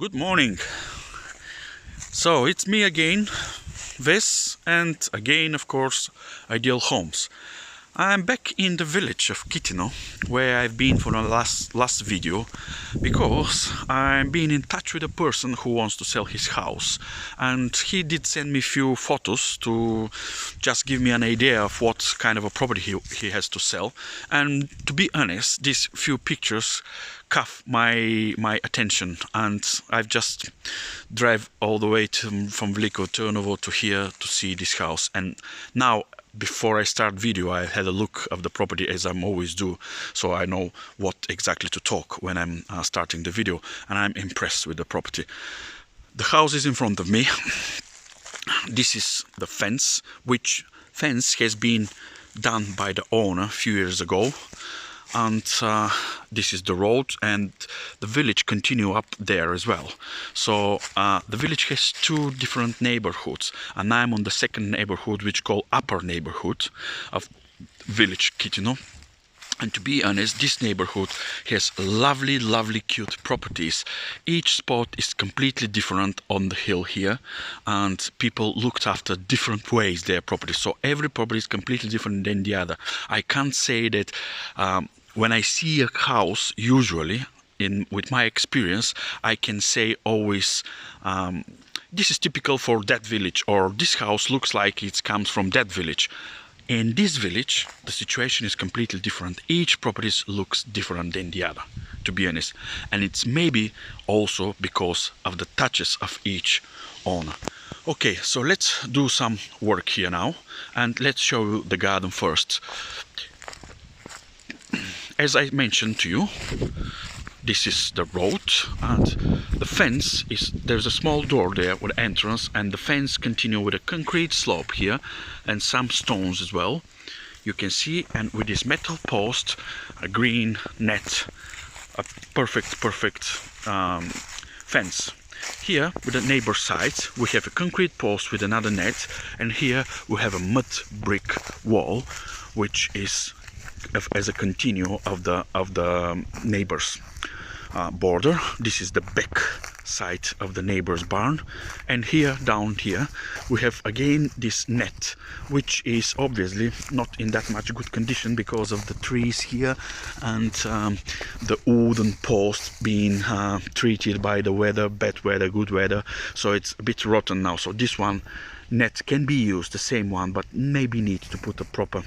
Good morning. So it's me again, Ves, and again, of course, Ideal Homes. I'm back in the village of Kitino, where I've been for the last video, because I'm being in touch with a person who wants to sell his house, and he did send me few photos to just give me an idea of what kind of a property he has to sell. And to be honest, these few pictures caught my attention, and I've just drive all the way from Veliko Turnovo to here to see this house. And now, before I start video, I had a look of the property, as I'm always do, so I know what exactly to talk when I'm starting the video, and I'm impressed with the property. The house is in front of me. This is the fence, which fence has been done by the owner a few years ago, and this is the road, and the village continue up there as well. So the village has two different neighborhoods, and I'm on the second neighborhood, which called upper neighborhood of village Kitino. And to be honest, this neighborhood has lovely cute properties. Each spot is completely different on the hill here, and people looked after different ways their property. So every property is completely different than the other. I can't say that when I see a house, usually, with my experience, I can say always, this is typical for that village, or this house looks like it comes from that village. In this village, the situation is completely different. Each property looks different than the other, to be honest. And it's maybe also because of the touches of each owner. Okay, so let's do some work here now, and let's show you the garden first. As I mentioned to you, this is the road, and the fence is, there's a small door there with entrance, and the fence continue with a concrete slope here and some stones as well, you can see. And with this metal post, a green net, a perfect fence. Here with the neighbor side we have a concrete post with another net, and here we have a mud brick wall, which is as a continue of the neighbor's border. This is the back side of the neighbor's barn, and here down here we have again this net, which is obviously not in that much good condition because of the trees here, and the wooden post being treated by the weather, bad weather, good weather, so it's a bit rotten now. So this one net can be used, the same one, but maybe need to put a proper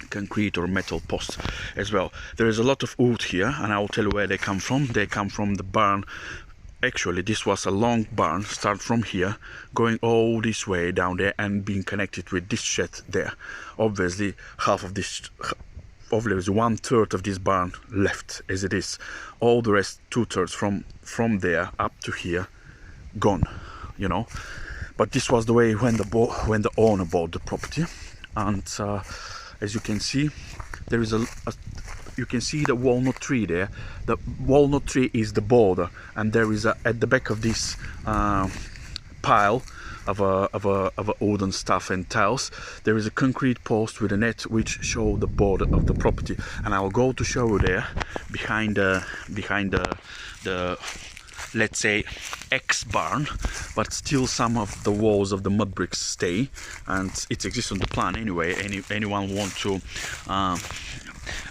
concrete or metal post as well. There is a lot of wood here, and I will tell you where they come from. They come from the barn. Actually, this was a long barn, start from here, going all this way down there and being connected with this shed there. Obviously, half of this, obviously 1/3 of this barn left as it is. All the rest, 2/3 from there up to here, gone, you know. But this was the way when the owner bought the property, and as you can see, there is you can see the walnut tree there. The walnut tree is the border, and there is at the back of this pile of a wooden stuff and tiles, there is a concrete post with a net which show the border of the property. And I'll go to show you there behind the let's say ex-barn, but still some of the walls of the mud bricks stay, and it exists on the plan anyway. Anyone want to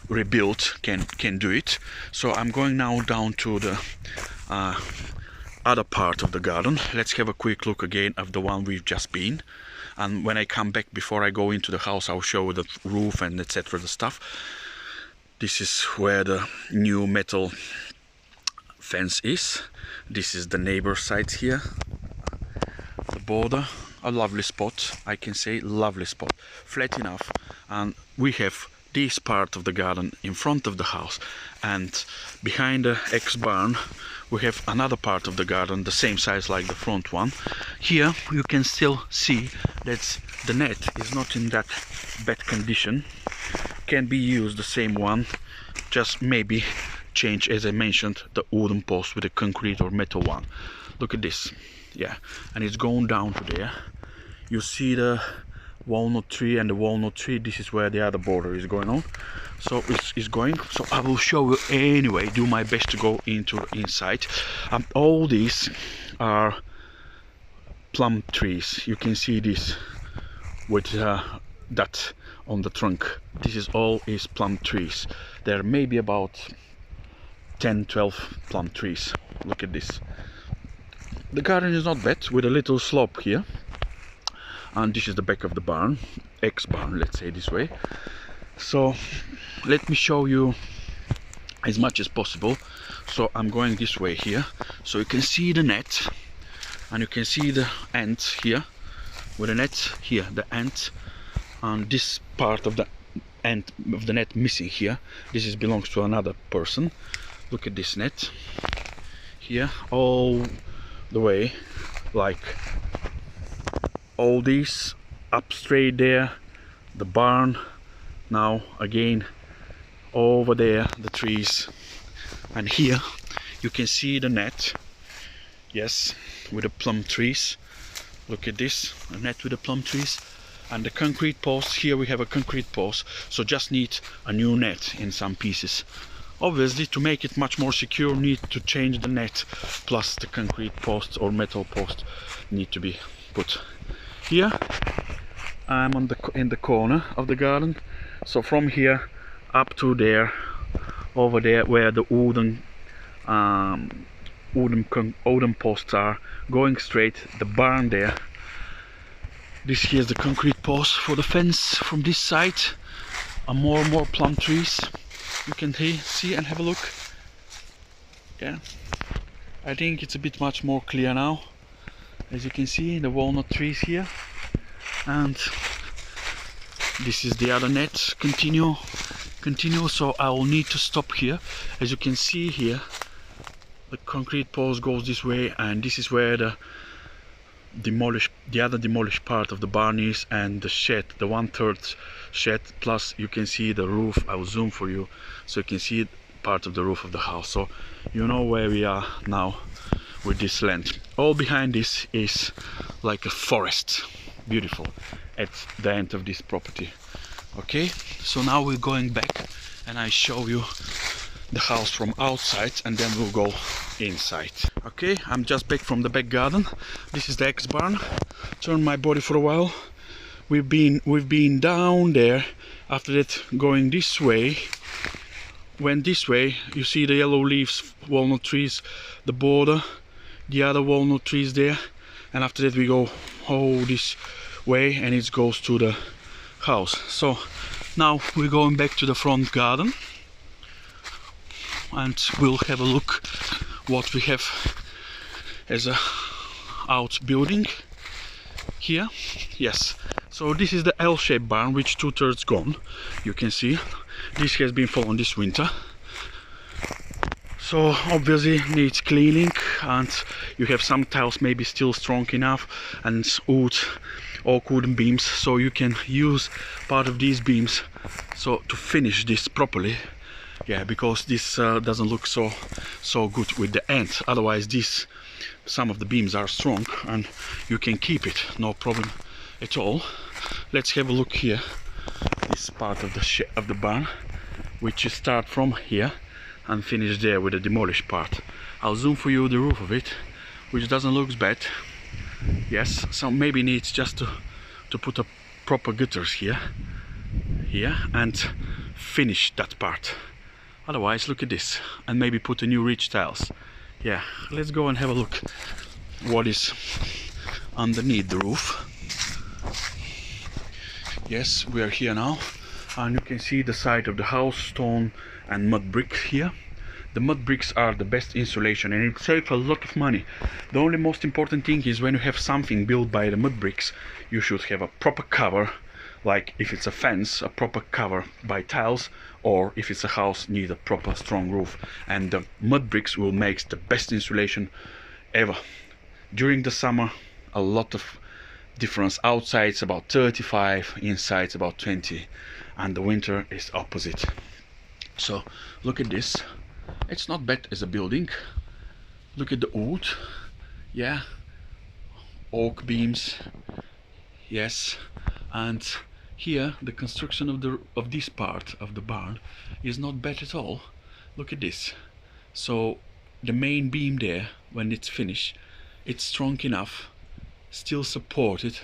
rebuild can do it. So I'm going now down to the other part of the garden. Let's have a quick look again of the one we've just been, and when I come back, before I go into the house, I'll show you the roof and etc. the stuff. This is where the new metal fence is. This is the neighbor side here, the border. A lovely spot, I can say, lovely spot, flat enough. And we have this part of the garden in front of the house, and behind the ex-barn we have another part of the garden, the same size like the front one. Here you can still see that the net is not in that bad condition, can be used, the same one, just maybe change, as I mentioned, the wooden post with a concrete or metal one. Look at this, yeah, and it's going down to there. You see the walnut tree and the walnut tree. This is where the other border is going on. So it's going. So I will show you anyway. Do my best to go into inside. All these are plum trees. You can see this with that on the trunk. This is all is plum trees. There may be about 10-12 plum trees. Look at this. The garden is not bad, with a little slope here. And this is the back of the barn, ex-barn, let's say this way. So let me show you as much as possible. So I'm going this way here, so you can see the net, and you can see the ant here with the net here, the ant, and this part of the ant of the net missing here. This is belongs to another person. Look at this net here, all the way, like all these up straight there, the barn. Now again over there the trees, and here you can see the net, yes, with the plum trees. Look at this, a net with the plum trees, and the concrete posts. Here we have a concrete post, so just need a new net in some pieces. Obviously, to make it much more secure, need to change the net, plus the concrete posts or metal posts need to be put. Here I'm in the corner of the garden, so from here up to there, over there where the wooden posts are, going straight, the barn there. This here is the concrete post for the fence. From this side are more plum trees. You can see and have a look. Yeah, I think it's a bit much more clear now. As you can see, the walnut trees here, and this is the other net. Continue. So I will need to stop here. As you can see here, the concrete post goes this way, and this is where the other demolished part of the barn is, and the shed, the 1/3 shed, plus you can see the roof. I will zoom for you so you can see part of the roof of the house, so you know where we are now with this land. All behind this is like a forest, beautiful, at the end of this property. Okay, so now we're going back and I show you the house from outside, and then we'll go inside. Okay, I'm just back from the back garden. This is the ex-barn. Turn my body for a while. We've been down there. After that, going this way. Went this way. You see the yellow leaves, walnut trees, the border, the other walnut trees there. And after that, we go this way, and it goes to the house. So now we're going back to the front garden, and we'll have a look what we have as a outbuilding here. Yes, so this is the L-shaped barn, which 2/3 gone. You can see this has been fallen this winter, so obviously needs cleaning, and you have some tiles maybe still strong enough, and wood or wooden beams, so you can use part of these beams so to finish this properly. Yeah, because this doesn't look so good with the end. Otherwise, some of the beams are strong, and you can keep it, no problem at all. Let's have a look here. This part of the barn, which you start from here and finish there with the demolished part. I'll zoom for you the roof of it, which doesn't look bad. Yes, so maybe needs just to put a proper gutters here and finish that part. Otherwise, look at this, and maybe put a new ridge tiles. Yeah, let's go and have a look what is underneath the roof. Yes, we are here now, and you can see the side of the house, stone and mud brick here. The mud bricks are the best insulation, and it saves a lot of money. The only most important thing is when you have something built by the mud bricks, you should have a proper cover, like if it's a fence, a proper cover by tiles, or if it's a house, need a proper strong roof. And the mud bricks will make the best insulation ever. During the summer, a lot of difference. Outside it's about 35, inside it's about 20, and the winter is opposite. So look at this. It's not bad as a building. Look at the wood. Yeah, oak beams. Yes, And here the construction of this part of the barn is not bad at all. Look at this. So the main beam there, when it's finished, it's strong enough, still supported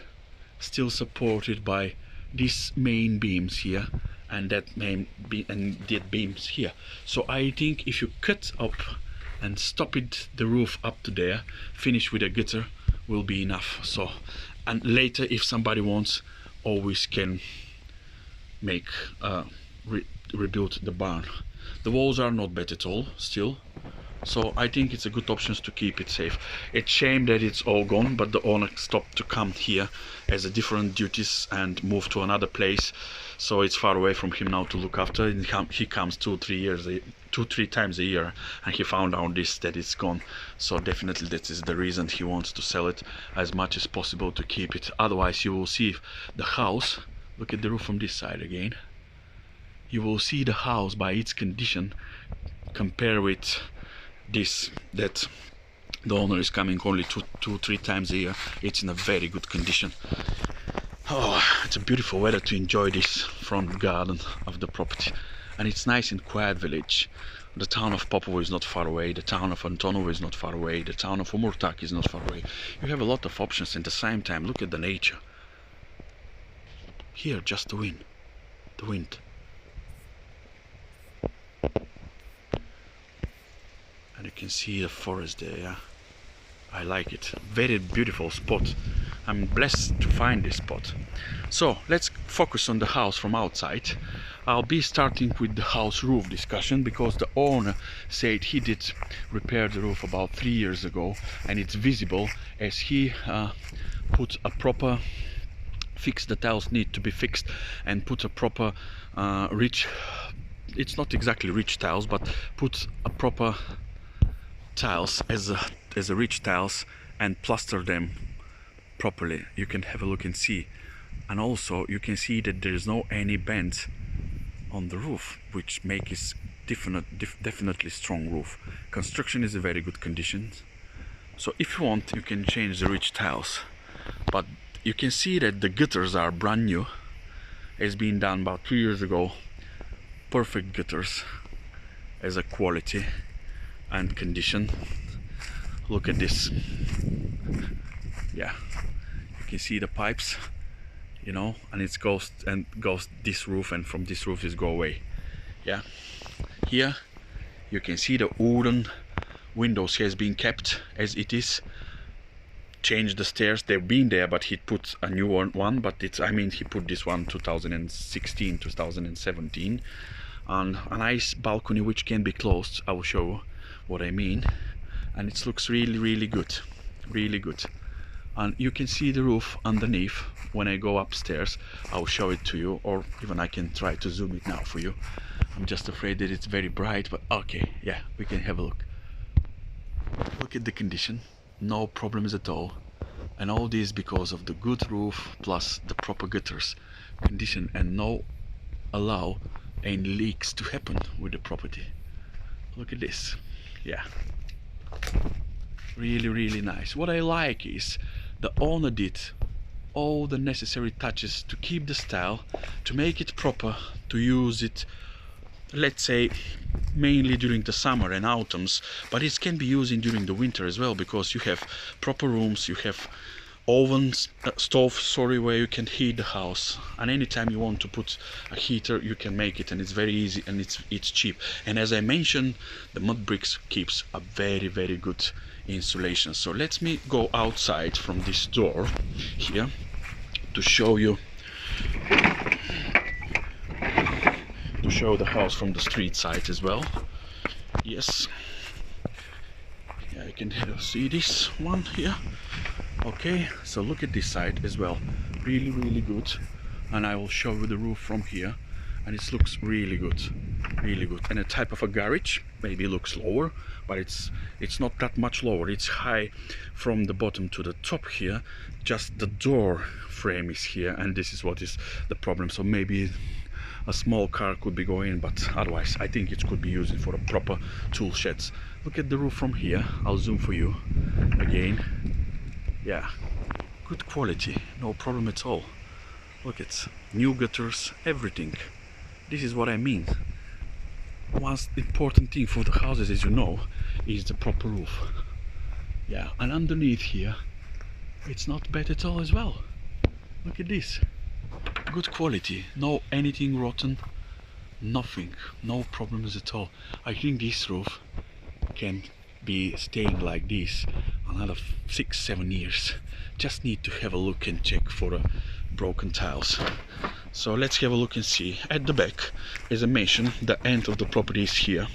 by these main beams here and that main beam and that beams here. So I think if you cut up and stop it the roof up to there, finish with a gutter, will be enough. So, and later if somebody wants, always can make rebuild the barn. The walls are not bad at all still, so I think it's a good option to keep it safe. It's shame that it's all gone, but the owner stopped to come here as a different duties and moved to another place, so it's far away from him now to look after. He comes 2-3 times a year, and he found out that it's gone. So definitely that is the reason he wants to sell it as much as possible to keep it. Otherwise you will see the house. Look at the roof from this side again. You will see the house by its condition, compare with this, that the owner is coming only 2-3 times a year. It's in a very good condition. Oh, it's a beautiful weather to enjoy this front garden of the property, and it's nice and quiet village. The town of Popovo is not far away, the town of Antonovo is not far away, the town of Umurtak is not far away. You have a lot of options. At the same time, look at the nature. Here, just the wind. And you can see the forest there, yeah? I like it. Very beautiful spot. I'm blessed to find this spot. So let's focus on the house from outside. I'll be starting with the house roof discussion, because the owner said he did repair the roof about 3 years ago, and it's visible as he put a proper the tiles need to be fixed and put a proper rich, it's not exactly rich tiles, but put a proper tiles as a rich tiles and plaster them properly. You can have a look and see, and also you can see that there is no any bend on the roof, which makes it definitely strong roof. Construction is a very good condition, so if you want you can change the rich tiles, but you can see that the gutters are brand new. It's been done about 2 years ago. Perfect gutters as a quality and condition. Look at this. Yeah, you can see the pipes, you know, and it goes this roof, and from this roof is go away. Yeah, here you can see the wooden windows has been kept as it is. Changed the stairs, they've been there, but he put a new one, but it's, I mean, he put this one 2016 2017, and a nice balcony which can be closed. I will show you what I mean, and it looks really good, really good. And you can see the roof underneath. When I go upstairs I'll show it to you, or even I can try to zoom it now for you. I'm just afraid that it's very bright, but okay, yeah, we can have a look. Look at the condition. No problems at all, and all this because of the good roof plus the proper gutters condition, and no allow any leaks to happen with the property. Look at this. Yeah, really nice. What I like is the owner did all the necessary touches to keep the style, to make it proper, to use it, let's say, mainly during the summer and autumns, but it can be used during the winter as well, because you have proper rooms, you have ovens, stove, sorry, where you can heat the house, and anytime you want to put a heater you can make it, and it's very easy, and it's cheap. And as I mentioned, the mud bricks keeps a very good insulation. So let me go outside from this door here to show you, to show the house from the street side as well. Yes, yeah, you can see this one here. Okay, so look at this side as well, really good, and I will show you the roof from here, and it looks really good. And a type of a garage, maybe it looks lower, but it's not that much lower. It's high from the bottom to the top here, just the door frame is here, and this is what is the problem. So maybe a small car could be going in, but otherwise I think it could be used for a proper tool sheds. Look at the roof from here. I'll zoom for you again. Yeah, good quality, no problem at all. Look at new gutters, everything. This is what I mean. One important thing for the houses, as you know, is the proper roof. Yeah, and underneath here, it's not bad at all as well. Look at this. Good quality, no anything rotten, nothing, no problems at all. I think this roof can be staying like this another 6-7 years. Just need to have a look and check for broken tiles. So let's have a look and see. At the back, as I mentioned, the end of the property is here.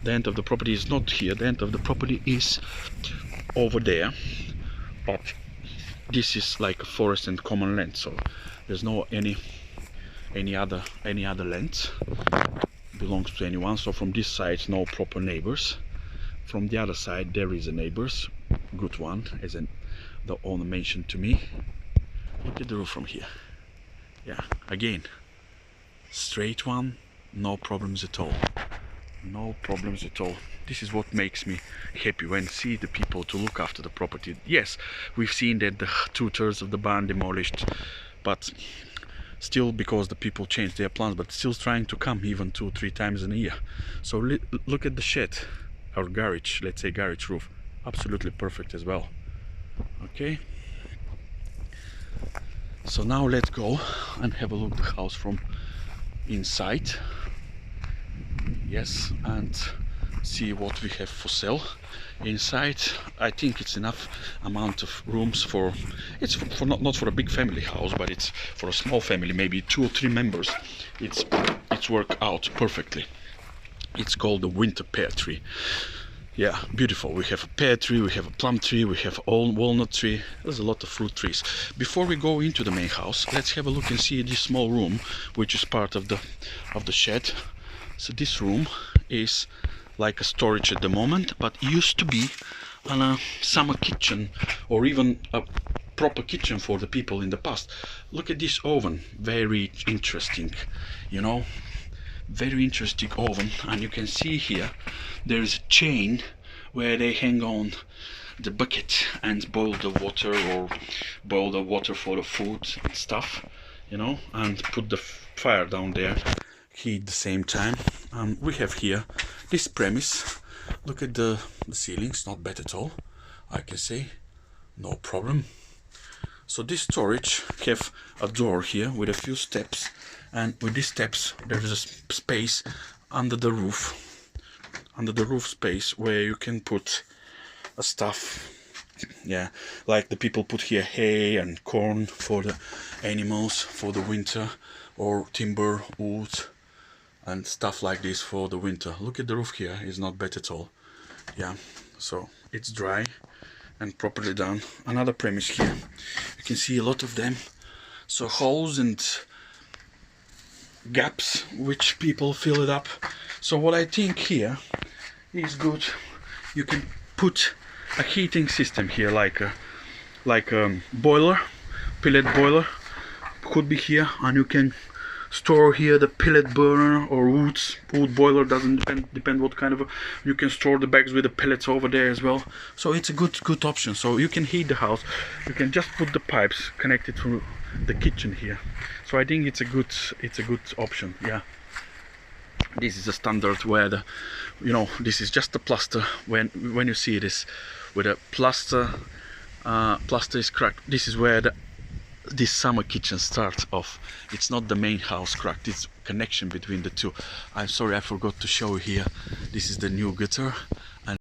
The end of the property is not here. The end of the property is over there. But this is like a forest and common land, so there's no any other land belongs to anyone. So from this side, no proper neighbors. From the other side, there is a neighbors, good one, as the owner mentioned to me. Look at the roof from here. Yeah, again, straight one, no problems at all. No problems at all. This is what makes me happy when see the people to look after the property. Yes, we've seen that the 2/3 of the barn demolished, but still, because the people changed their plans, but still trying to come even 2-3 times in a year. So look at the shed, or garage, let's say garage roof, absolutely perfect as well. Okay. So now let's go and have a look at the house from inside. Yes, and see what we have for sale inside. I think it's enough amount of rooms for, it's for not for a big family house, but it's for a small family, maybe 2 or 3 members. It's worked out perfectly. It's called the winter pear tree. Yeah, beautiful. We have a pear tree, we have a plum tree, we have a walnut tree. There's a lot of fruit trees. Before we go into the main house, let's have a look and see this small room, which is part of the shed. So this room is like a storage at the moment, but used to be a summer kitchen, or even a proper kitchen for the people in the past. Look at this oven, very interesting, you know. Very interesting oven, and you can see here there is a chain where they hang on the bucket and boil the water, or boil the water for the food and stuff, you know, and put the fire down there, heat the same time. We have here this premise. Look at the ceilings, not bad at all, I can say, no problem. So this storage have a door here with a few steps, and with these steps there is a space under the roof space where you can put stuff. Yeah, like the people put here hay and corn for the animals for the winter, or timber, wood and stuff like this for the winter. Look at the roof here, it's not bad at all. Yeah, so it's dry and properly done. Another premise here, you can see a lot of them, so holes and gaps which people fill it up. So what I think here is good, you can put a heating system here, like a boiler, pellet boiler could be here, and you can store here the pellet burner or wood boiler, doesn't depend what kind of you can store the bags with the pellets over there as well. So it's a good option. So you can heat the house, you can just put the pipes connected to the kitchen here. So I think it's a good option. Yeah, this is a standard where the, you know, this is just a plaster. When you see this with a plaster is cracked, this is where this summer kitchen starts off. It's not the main house cracked, it's connection between the two. I'm sorry, I forgot to show you here. This is the new gutter,